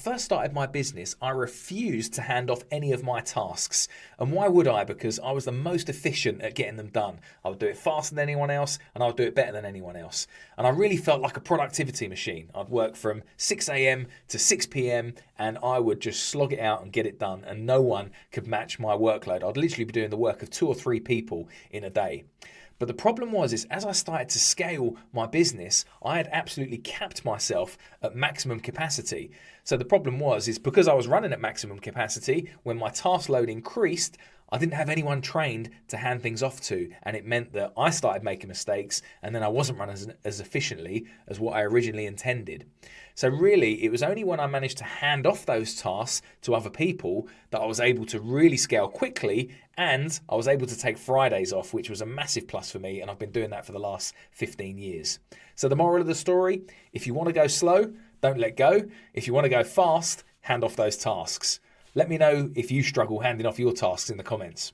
first started my business, I refused to hand off any of my tasks. And why would I? Because I was the most efficient at getting them done. I would do it faster than anyone else, and I would do it better than anyone else. And I really felt like a productivity machine. I'd work from 6 a.m. to 6 p.m. and I would just slog it out and get it done, and no one could match my workload. I'd literally be doing the work of 2 or 3 people in a day. But the problem is as I started to scale my business, I had absolutely capped myself at maximum capacity. So the problem is because I was running at maximum capacity, when my task load increased, I didn't have anyone trained to hand things off to, and it meant that I started making mistakes, and then I wasn't running as efficiently as what I originally intended. So really, it was only when I managed to hand off those tasks to other people that I was able to really scale quickly, and I was able to take Fridays off, which was a massive plus for me, and I've been doing that for the last 15 years. So the moral of the story, if you want to go slow, don't let go. If you want to go fast, hand off those tasks. Let me know if you struggle handing off your tasks in the comments.